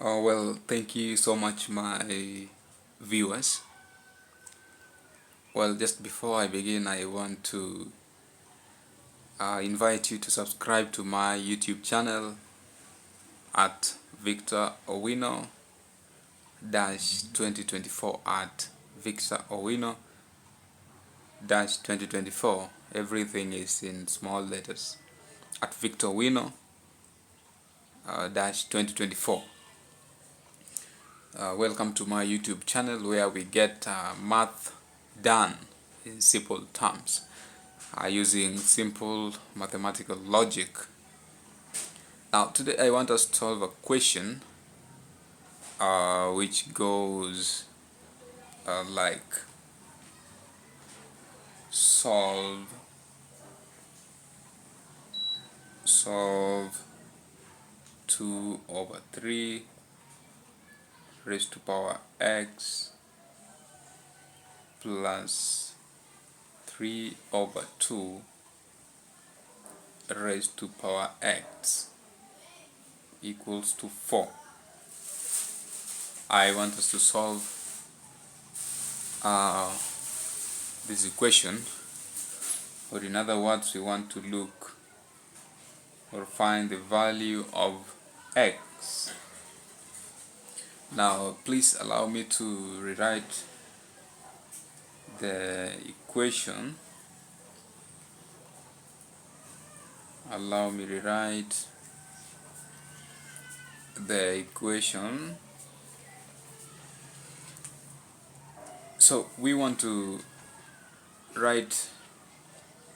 Well, thank you so much, my viewers. Well, just before I begin, I want to invite you to subscribe to my YouTube channel at Victor Owino 2024 at Victor Owino 2024. Everything is in small letters at Victor Owino 2024. Welcome to my YouTube channel where we get math done in simple terms using simple mathematical logic. Now today I want us to solve a question which goes like solve 2 over 3 raised to power x plus 3 over 2 raised to power x equals to 4. I want us to solve this equation, or in other words, we want to look or find the value of x. Now please allow me to rewrite the equation. Allow me rewrite the equation. So we want to write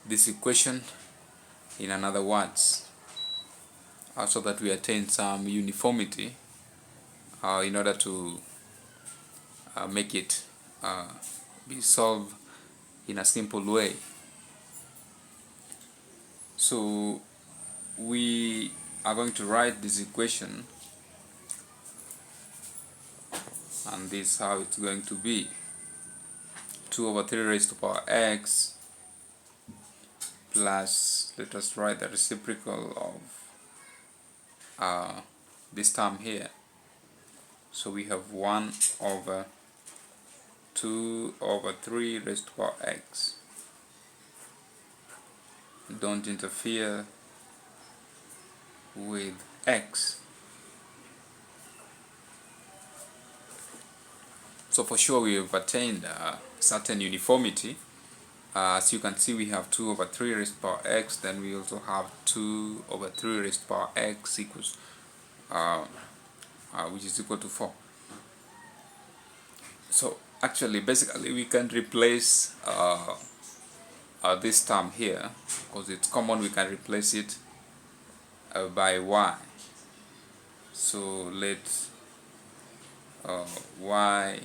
this equation in other words so that we attain some uniformity in order to make it be solved in a simple way. So we are going to write this equation, and this is how it's going to be: 2 over 3 raised to power x plus, let us write the reciprocal of this term here. So we have 1 over 2 over 3 raised to power x. Don't interfere with x. So for sure we have attained certain uniformity. As you can see, we have 2 over 3 raised to power x, then we also have 2 over 3 raised to power x equals which is equal to 4. So actually, basically, we can replace this term here, because it's common. We can replace it by y. So let y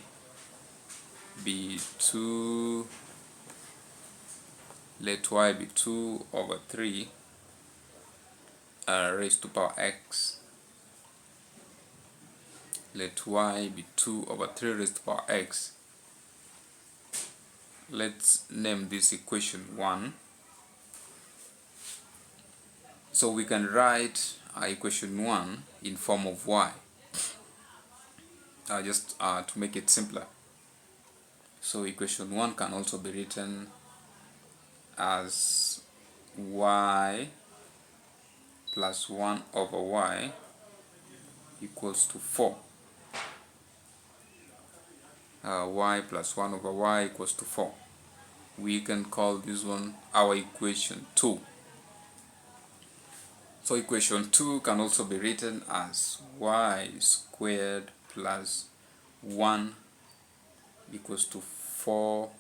be 2. Let y be 2 over 3 raised to power x. Let y be 2 over 3 raised to power x. Let's name this equation 1. So we can write equation 1 in form of y, just to make it simpler. So equation 1 can also be written as y plus 1 over y equals to 4. Y plus 1 over y equals to 4. We can call this one our equation 2. So equation 2 can also be written as y squared plus 1 equals to 4y,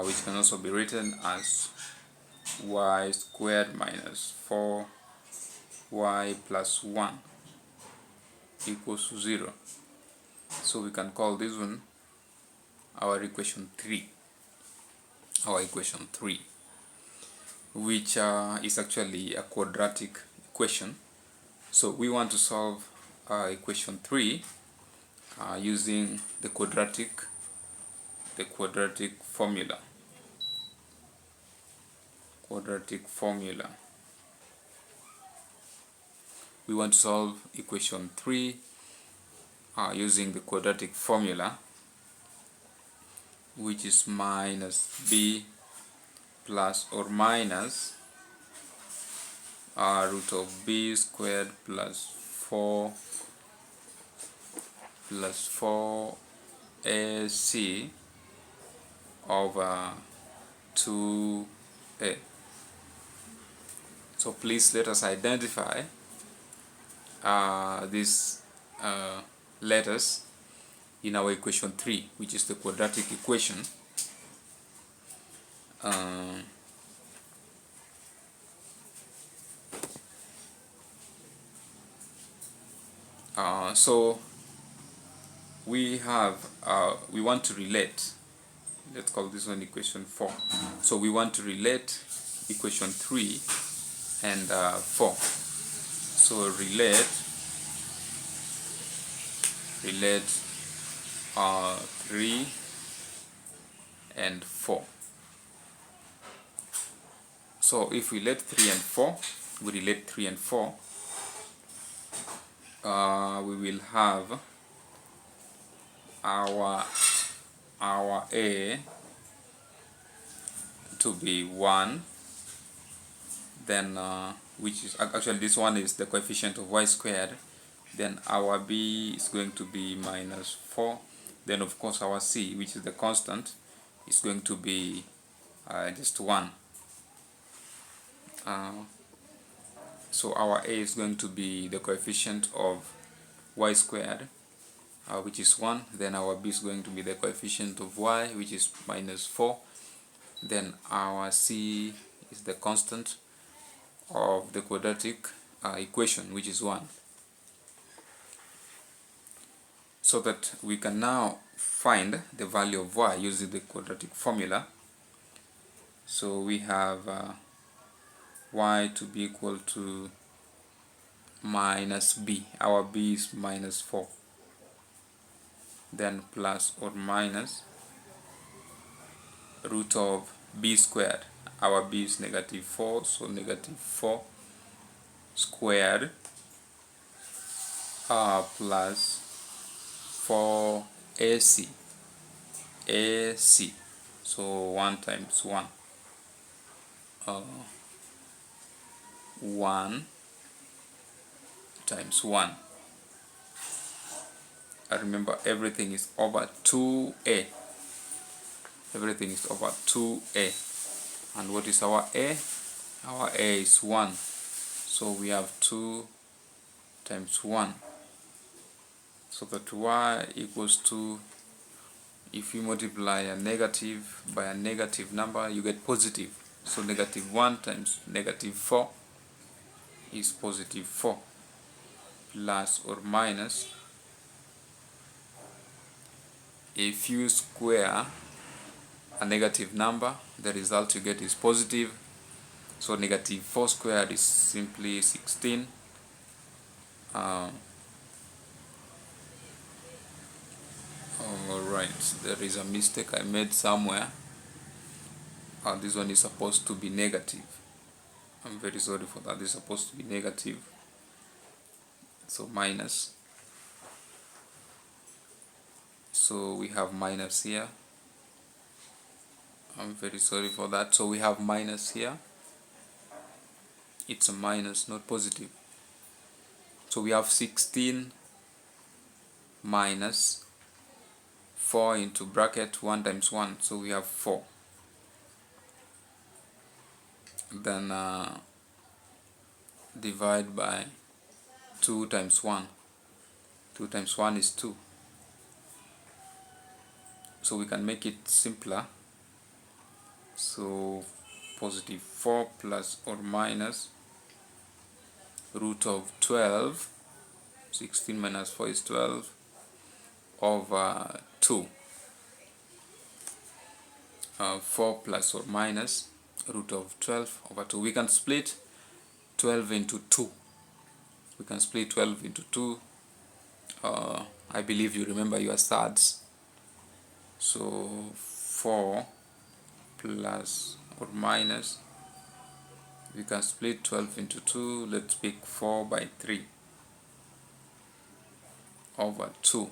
which can also be written as y squared minus 4y plus 1 equals to 0. So we can call this one our equation 3. Which is actually a quadratic equation. So we want to solve equation 3 using the quadratic formula. we want to solve equation 3 using the quadratic formula, which is minus b plus or minus root of b squared plus 4 plus 4ac over 2a. So please let us identify these letters in our equation 3, which is the quadratic equation. So we want to relate, let's call this one equation 4. So we want to relate equation 3 and 4. So relate 3 and 4. So if we relate 3 and 4, we relate 3 and 4, we will have our a to be 1, then which is actually, this one is the coefficient of y squared, then our b is going to be minus 4, then of course our c, which is the constant, is going to be just 1. So our a is going to be the coefficient of y squared, which is 1, then our b is going to be the coefficient of y, which is minus 4, then our c is the constant of the quadratic equation, which is 1. So that we can now find the value of y using the quadratic formula. So we have y to be equal to minus b, our b is minus 4, then plus or minus root of b squared, our b is negative 4, so negative 4 squared plus 4ac, so 1 times 1, 1 times 1. I remember everything is over 2a. Everything is over 2a. And what is our a? Our a is 1. So we have 2 times 1. So that y equals to, if you multiply a negative by a negative number, you get positive. So negative 1 times negative 4 is positive 4, plus or minus, if you square a negative number, the result you get is positive. So negative 4 squared is simply 16. Alright, there is a mistake I made somewhere. This one is supposed to be negative. I'm very sorry for that. This is supposed to be negative. So minus. So we have minus here. I'm very sorry for that. So we have minus here. It's a minus, not positive. So we have 16 minus 4 into bracket 1 times 1. So we have 4. Then divide by 2 times 1. 2 times 1 is 2. So we can make it simpler. So positive 4 plus or minus root of 12, 16 minus 4 is 12, over 2. 4 plus or minus root of 12 over 2. We can split 12 into 2. We can split 12 into 2. I believe you remember your thirds. So 4 plus or minus We can split 12 into 2. Let's pick 4 by 3 over 2,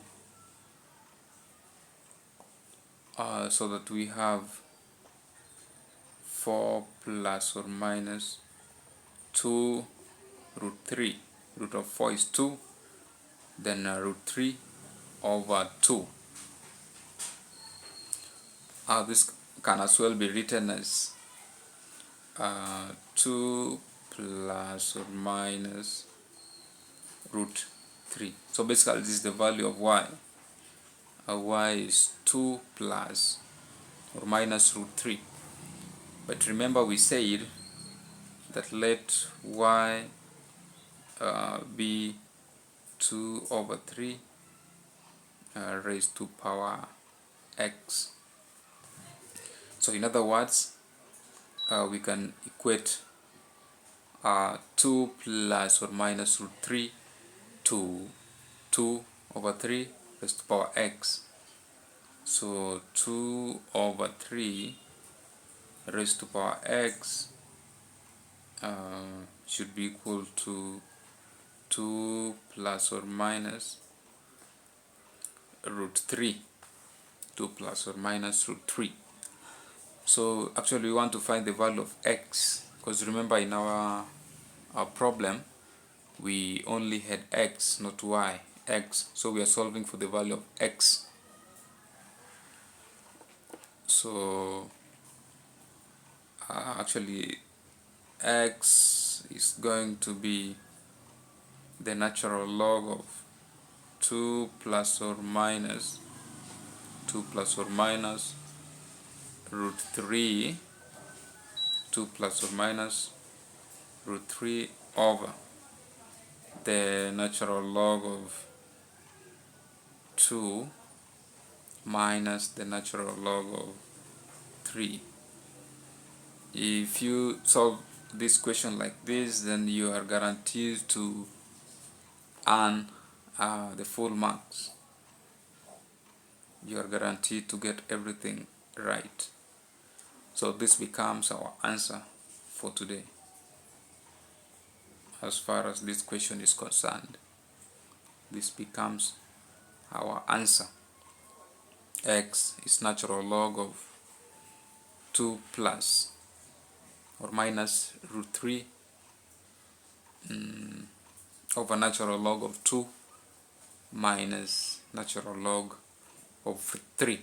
so that we have 4 plus or minus 2 root 3. Root of 4 is 2, then root 3 over 2. This can as well be written as 2 plus or minus root 3. So basically this is the value of y. Y is 2 plus or minus root 3. But remember we said that let y be 2 over 3 raised to power x. So in other words, we can equate 2 plus or minus root 3 to 2 over 3 raised to power x. So 2 over 3 raised to power x should be equal to 2 plus or minus root 3. 2 plus or minus root 3. So actually we want to find the value of x, because remember in our problem we only had x, not y. X, so we are solving for the value of x. So actually x is going to be the natural log of 2 plus or minus root 3, 2 plus or minus root 3 over the natural log of 2 minus the natural log of 3. If you solve this question like this, then you are guaranteed to earn the full marks. You are guaranteed to get everything right. So this becomes our answer for today as far as this question is concerned. This becomes our answer. X is natural log of 2 plus or minus root 3 over natural log of 2 minus natural log of 3.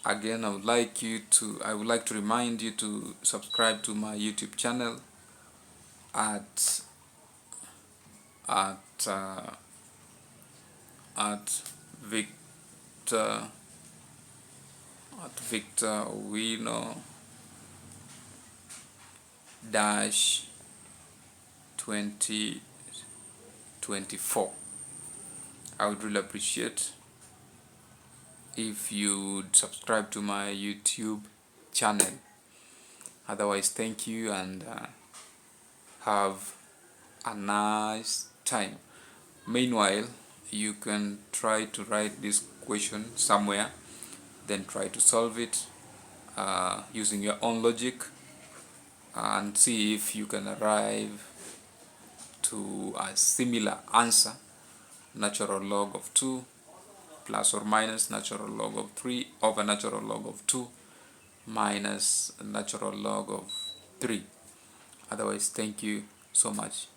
Again, I would like to remind you to subscribe to my YouTube channel at Victor Wino dash 2024. I would really appreciate if you subscribe to my YouTube channel. Otherwise, thank you and have a nice time. Meanwhile, you can try to write this question somewhere, then try to solve it using your own logic and see if you can arrive to a similar answer. Natural log of 2 plus or minus natural log of 3 over natural log of 2 minus natural log of 3. Otherwise, thank you so much.